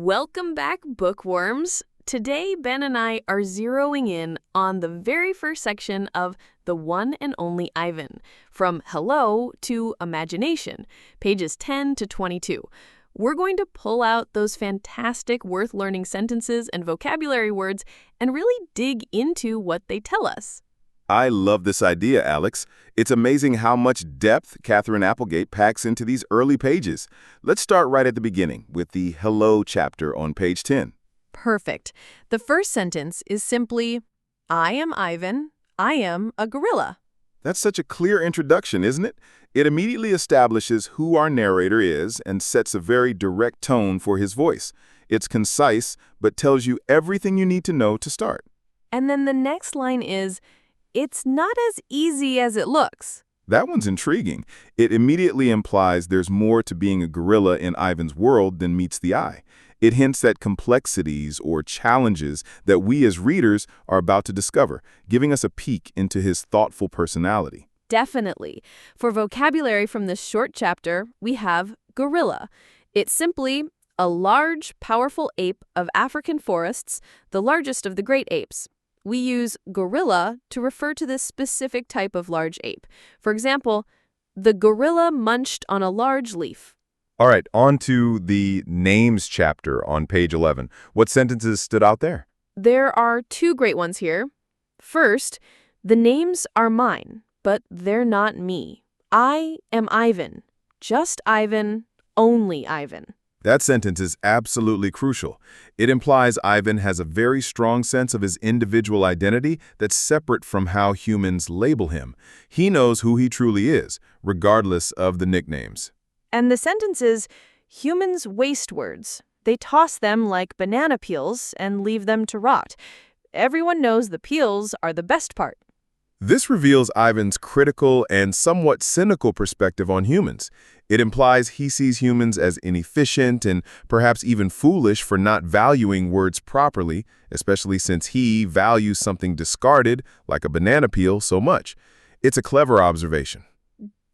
Welcome back, bookworms. Today, Ben and I are zeroing in on the very first section of The One and Only Ivan, from Hello to Imagination, pages 10 to 22. We're going to pull out those fantastic worth-learning sentences and vocabulary words and really dig into what they tell us. I love this idea, Alex. It's amazing how much depth Katherine Applegate packs into these early pages. Let's start right at the beginning with the Hello chapter on page 10. Perfect. The first sentence is simply, I am Ivan. I am a gorilla. That's such a clear introduction, isn't it? It immediately establishes who our narrator is and sets a very direct tone for his voice. It's concise, but tells you everything you need to know to start. And then the next line is, it's not as easy as it looks. That one's intriguing. It immediately implies there's more to being a gorilla in Ivan's world than meets the eye. It hints at complexities or challenges that we as readers are about to discover, giving us a peek into his thoughtful personality. Definitely. For vocabulary from this short chapter, we have gorilla. It's simply a large, powerful ape of African forests, the largest of the great apes. We use gorilla to refer to this specific type of large ape. For example, the gorilla munched on a large leaf. All right, on to the names chapter on page 11. What sentences stood out there? There are two great ones here. First, the names are mine, but they're not me. I am Ivan. Just Ivan, only Ivan. That sentence is absolutely crucial. It implies Ivan has a very strong sense of his individual identity that's separate from how humans label him. He knows who he truly is, regardless of the nicknames. And the sentence is, humans waste words. They toss them like banana peels and leave them to rot. Everyone knows the peels are the best part. This reveals Ivan's critical and somewhat cynical perspective on humans. It implies he sees humans as inefficient and perhaps even foolish for not valuing words properly, especially since he values something discarded, like a banana peel, so much. It's a clever observation.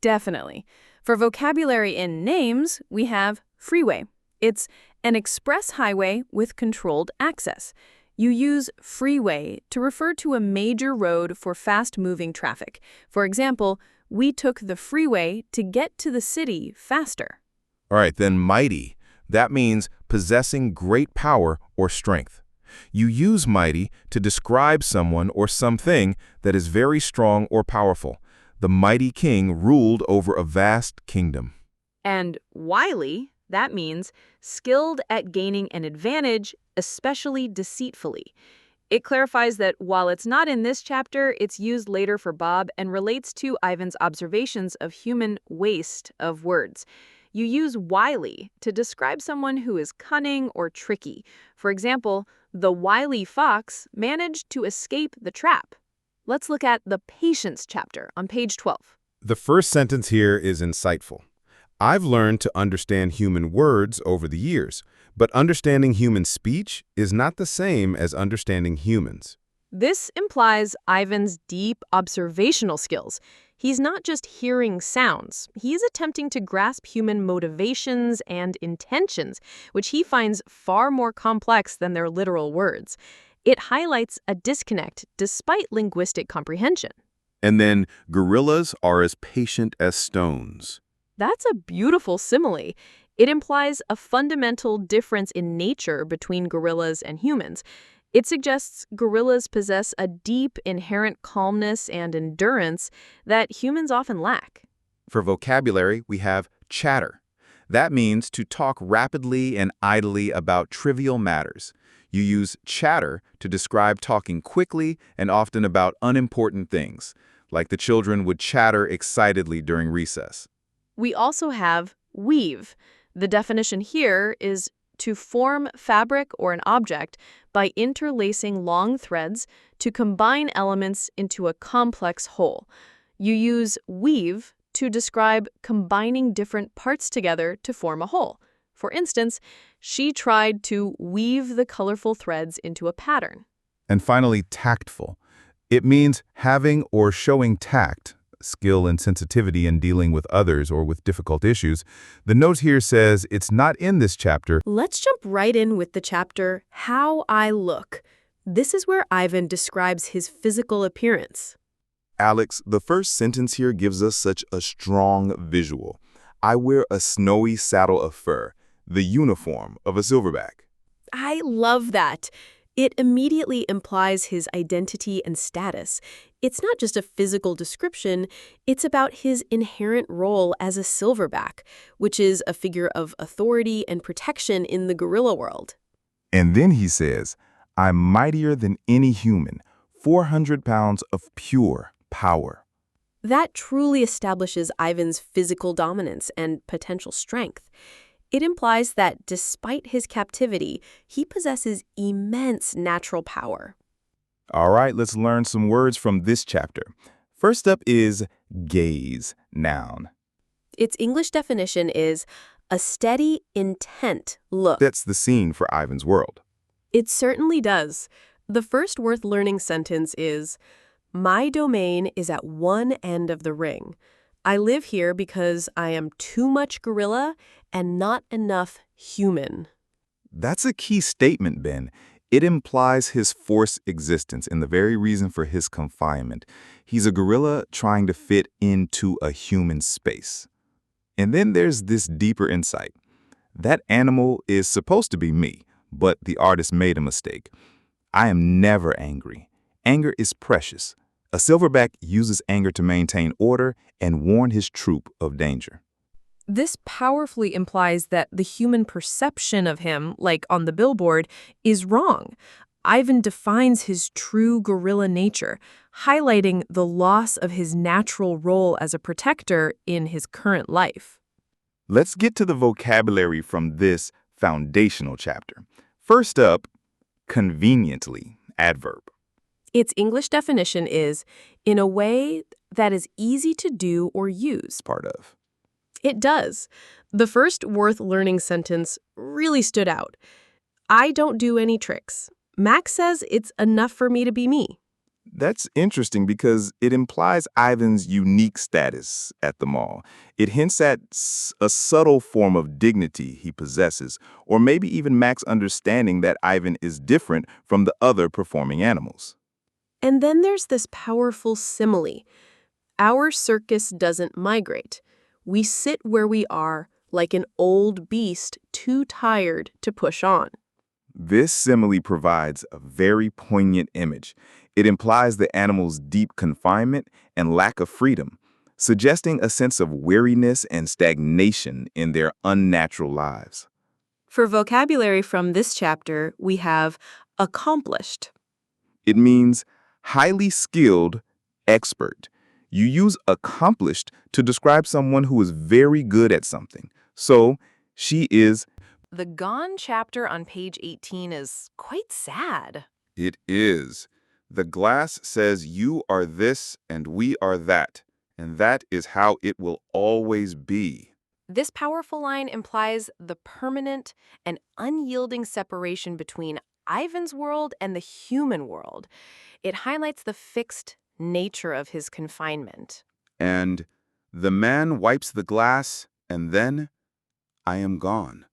Definitely. For vocabulary in names, we have freeway. It's an express highway with controlled access. You use freeway to refer to a major road for fast-moving traffic. For example, we took the freeway to get to the city faster. All right, then mighty. That means possessing great power or strength. You use mighty to describe someone or something that is very strong or powerful. The mighty king ruled over a vast kingdom. And wily, that means skilled at gaining an advantage, especially deceitfully. It clarifies that while it's not in this chapter, it's used later for Bob and relates to Ivan's observations of human waste of words. You use wily to describe someone who is cunning or tricky. For example, the wily fox managed to escape the trap. Let's look at the patience chapter on page 12. The first sentence here is insightful. I've learned to understand human words over the years, but understanding human speech is not the same as understanding humans. This implies Ivan's deep observational skills. He's not just hearing sounds. He's attempting to grasp human motivations and intentions, which he finds far more complex than their literal words. It highlights a disconnect despite linguistic comprehension. And then, gorillas are as patient as stones. That's a beautiful simile. It implies a fundamental difference in nature between gorillas and humans. It suggests gorillas possess a deep, inherent calmness and endurance that humans often lack. For vocabulary, we have chatter. That means to talk rapidly and idly about trivial matters. You use chatter to describe talking quickly and often about unimportant things, like the children would chatter excitedly during recess. We also have weave. The definition here is to form fabric or an object by interlacing long threads to combine elements into a complex whole. You use weave to describe combining different parts together to form a whole. For instance, she tried to weave the colorful threads into a pattern. And finally, tactful. It means having or showing tact, skill and sensitivity in dealing with others or with difficult issues, the note here says it's not in this chapter. Let's jump right in with the chapter, How I Look. This is where Ivan describes his physical appearance. Alex, the first sentence here gives us such a strong visual. I wear a snowy saddle of fur, the uniform of a silverback. I love that. It immediately implies his identity and status. It's not just a physical description, it's about his inherent role as a silverback, which is a figure of authority and protection in the gorilla world. And then he says, I'm mightier than any human, 400 pounds of pure power. That truly establishes Ivan's physical dominance and potential strength. It implies that despite his captivity, he possesses immense natural power. All right, let's learn some words from this chapter. First up is gaze, noun. Its English definition is a steady, intent look. That's the scene for Ivan's world. It certainly does. The first worth learning sentence is, my domain is at one end of the ring. I live here because I am too much gorilla and not enough human. That's a key statement, Ben. It implies his forced existence and the very reason for his confinement. He's a gorilla trying to fit into a human space. And then there's this deeper insight. That animal is supposed to be me, but the artist made a mistake. I am never angry. Anger is precious. A silverback uses anger to maintain order and warn his troop of danger. This powerfully implies that the human perception of him, like on the billboard, is wrong. Ivan defines his true gorilla nature, highlighting the loss of his natural role as a protector in his current life. Let's get to the vocabulary from this foundational chapter. First up, conveniently, adverb. Its English definition is, in a way that is easy to do or use. Part of. It does. The first worth learning sentence really stood out. I don't do any tricks. Max says it's enough for me to be me. That's interesting because it implies Ivan's unique status at the mall. It hints at a subtle form of dignity he possesses, or maybe even Max's understanding that Ivan is different from the other performing animals. And then there's this powerful simile. Our circus doesn't migrate. We sit where we are, like an old beast too tired to push on. This simile provides a very poignant image. It implies the animal's deep confinement and lack of freedom, suggesting a sense of weariness and stagnation in their unnatural lives. For vocabulary from this chapter, we have accomplished. It means highly skilled, expert. You use accomplished to describe someone who is very good at something. So, she is. The Gone chapter on page 18 is quite sad. It is. The glass says you are this and we are that, and that is how it will always be. This powerful line implies the permanent and unyielding separation between Ivan's world and the human world. It highlights the fixed nature of his confinement. And the man wipes the glass, and then I am gone.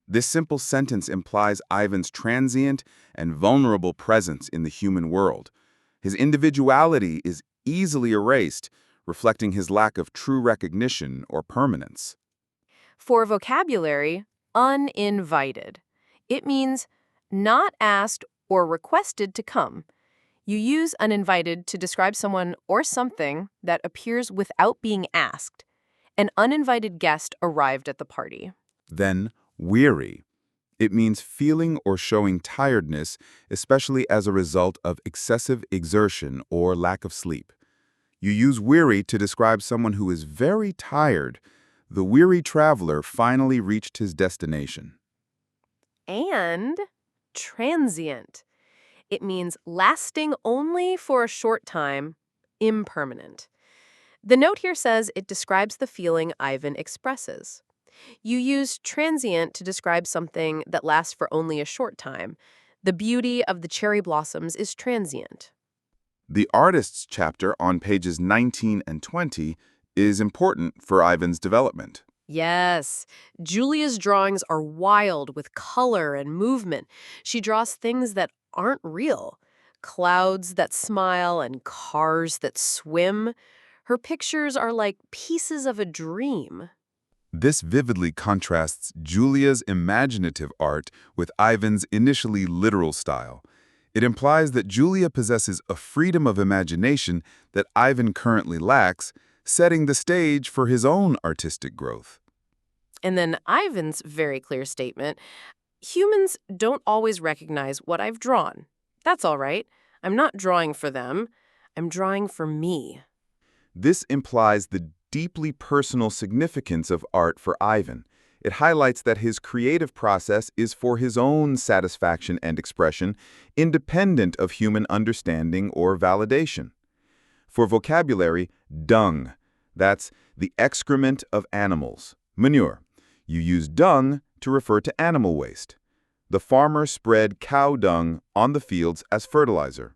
This simple sentence implies Ivan's transient and vulnerable presence in the human world. His individuality is easily erased, reflecting his lack of true recognition or permanence. For vocabulary, uninvited. It means not asked or requested to come. You use uninvited to describe someone or something that appears without being asked. An uninvited guest arrived at the party. Then, weary. It means feeling or showing tiredness, especially as a result of excessive exertion or lack of sleep. You use weary to describe someone who is very tired. The weary traveler finally reached his destination. And transient. It means lasting only for a short time, impermanent. The note here says it describes the feeling Ivan expresses. You use transient to describe something that lasts for only a short time. The beauty of the cherry blossoms is transient. The artists chapter on pages 19 and 20 is important for Ivan's development. Yes, Julia's drawings are wild with color and movement. She draws things that aren't real. Clouds that smile and cars that swim. Her pictures are like pieces of a dream. This vividly contrasts Julia's imaginative art with Ivan's initially literal style. It implies that Julia possesses a freedom of imagination that Ivan currently lacks, setting the stage for his own artistic growth. And then Ivan's very clear statement, humans don't always recognize what I've drawn. That's all right. I'm not drawing for them. I'm drawing for me. This implies the deeply personal significance of art for Ivan. It highlights that his creative process is for his own satisfaction and expression, independent of human understanding or validation. For vocabulary, dung. That's the excrement of animals, manure. You use dung to refer to animal waste. The farmer spread cow dung on the fields as fertilizer.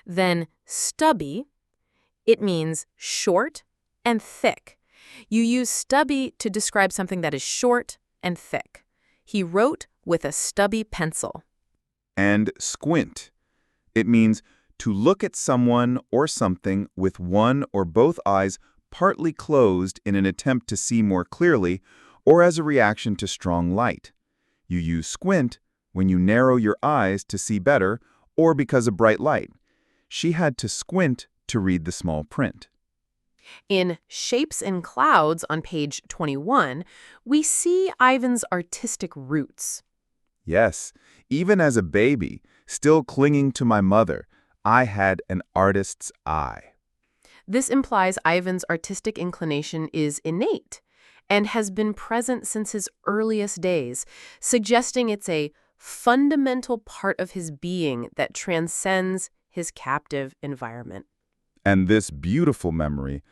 Then stubby, it means short and thick. You use stubby to describe something that is short and thick. He wrote with a stubby pencil. And squint. It means to look at someone or something with one or both eyes partly closed in an attempt to see more clearly or as a reaction to strong light. You use squint when you narrow your eyes to see better or because of bright light. She had to squint to read the small print. In Shapes and Clouds on page 21, we see Ivan's artistic roots. Yes, even as a baby, still clinging to my mother, I had an artist's eye. This implies Ivan's artistic inclination is innate and has been present since his earliest days, suggesting it's a fundamental part of his being that transcends his captive environment. And this beautiful memory,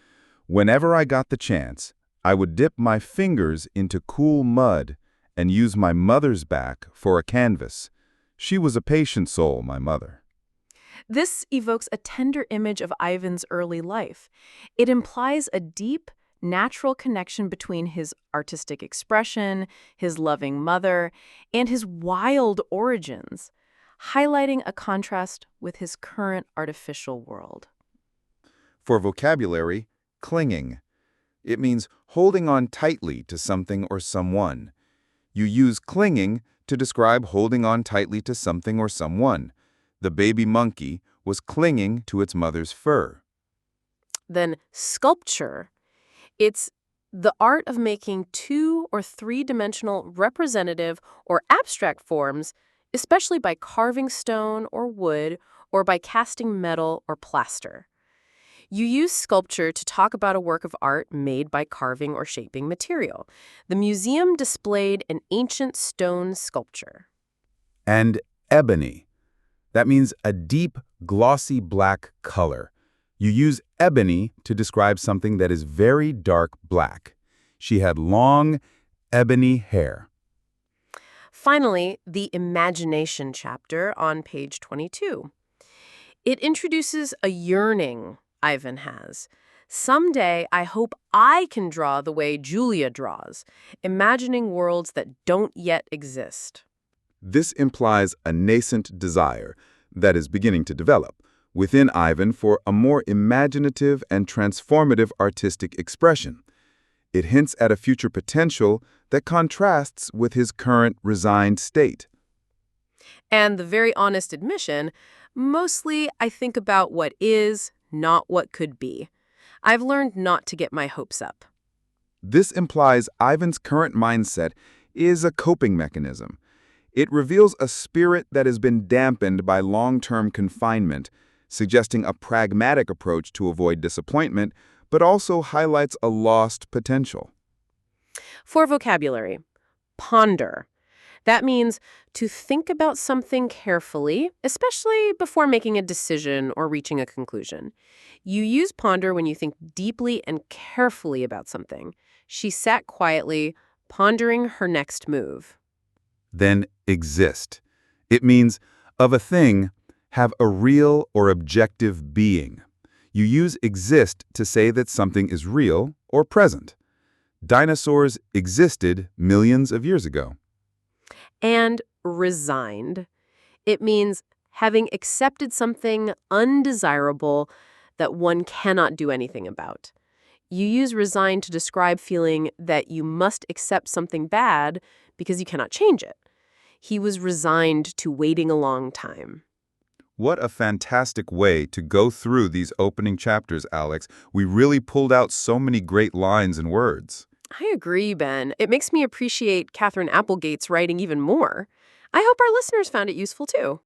whenever I got the chance, I would dip my fingers into cool mud and use my mother's back for a canvas. She was a patient soul, my mother. This evokes a tender image of Ivan's early life. It implies a deep, natural connection between his artistic expression, his loving mother, and his wild origins, highlighting a contrast with his current artificial world. For vocabulary, clinging. It means holding on tightly to something or someone. You use clinging to describe holding on tightly to something or someone. The baby monkey was clinging to its mother's fur. Then sculpture. It's the art of making 2- or 3-dimensional representative or abstract forms, especially by carving stone or wood or by casting metal or plaster. You use sculpture to talk about a work of art made by carving or shaping material. The museum displayed an ancient stone sculpture. And ebony. That means a deep, glossy black color. You use ebony to describe something that is very dark black. She had long, ebony hair. Finally, the Imagination chapter on page 22. It introduces a yearning Ivan has. Someday, I hope I can draw the way Julia draws, imagining worlds that don't yet exist. This implies a nascent desire that is beginning to develop within Ivan for a more imaginative and transformative artistic expression. It hints at a future potential that contrasts with his current resigned state. And the very honest admission, mostly I think about what is, not what could be. I've learned not to get my hopes up. This implies Ivan's current mindset is a coping mechanism. It reveals a spirit that has been dampened by long-term confinement, suggesting a pragmatic approach to avoid disappointment, but also highlights a lost potential. For vocabulary, ponder. That means to think about something carefully, especially before making a decision or reaching a conclusion. You use ponder when you think deeply and carefully about something. She sat quietly, pondering her next move. Then exist. It means of a thing have a real or objective being. You use exist to say that something is real or present. Dinosaurs existed millions of years ago. And resigned. It means having accepted something undesirable that one cannot do anything about. You use resigned to describe feeling that you must accept something bad because you cannot change it. He was resigned to waiting a long time. What a fantastic way to go through these opening chapters, Alex. We really pulled out so many great lines and words. I agree, Ben. It makes me appreciate Katherine Applegate's writing even more. I hope our listeners found it useful too.